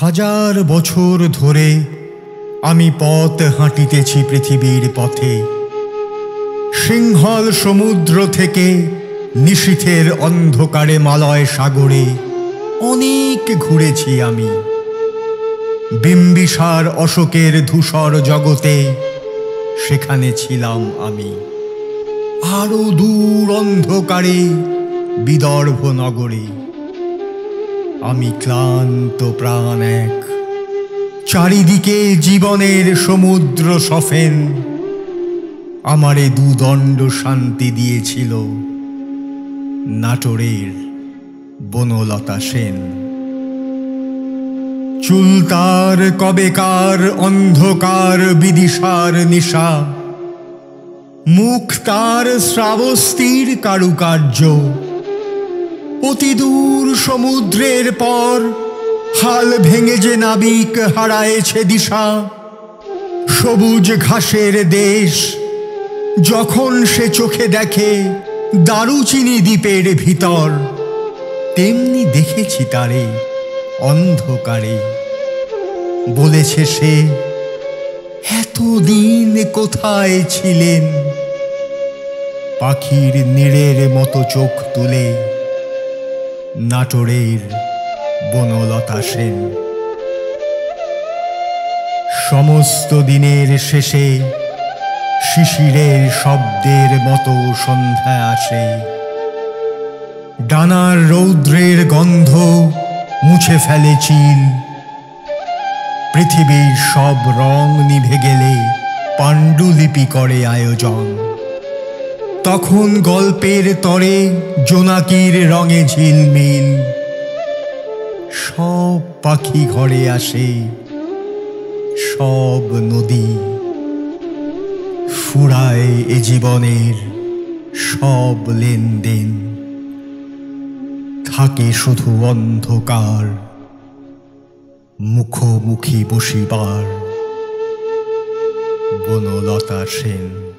হাজার বছর ধরে আমি পথ হাঁটিতেছি পৃথিবীর পথে। সিংহল সমুদ্র থেকে নিশীথের অন্ধকারে মালয় সাগরে অনেক ঘুরেছি আমি। বিম্বিসার অশোকের ধূসর জগতে সেখানে ছিলাম আমি। আরো দূর অন্ধকারে বিদর্ভ নগরে আমি ক্লান্ত প্রাণ এক। চারিদিকে জীবনের সমুদ্র সফেন আমারে দুদণ্ড শান্তি দিয়েছিল নাটোরের বনলতা সেন। চুল তার কবেকার অন্ধকার বিদিশার নিশা, মুখ তার শ্রাবস্তির কারুকার্য। অতি দূর সমুদ্রের পর হাল ভেঙে যে নাবিক হারায়েছে দিশা। সবুজ ঘাসের দেশ যখন সে চোখে দেখে দারুচিনি দ্বীপের ভিতর, তেমনি দেখেছি তারে অন্ধকারে। বলেছে সে, এতদিন কোথায় ছিলেন? পাখির নীড়ের মতো চোখ তুলে নাটোরের বনলতা সেন। সমস্ত দিনের শেষে শিশিরের শব্দের মতো সন্ধ্যা আসে। ডানার রৌদ্রের গন্ধ মুছে ফেলে চিল। পৃথিবীর সব রং নিভে গেলে পাণ্ডুলিপি করে আয়োজন। তখন গল্পের তরে জোনাকির রঙে ঝিলমিল। সব পাখি ঘরে আসে, সব নদী ফুরায় এ জীবনের সব লেনদেন। থাকে শুধু অন্ধকার মুখোমুখি বসিবার বনলতা সেন।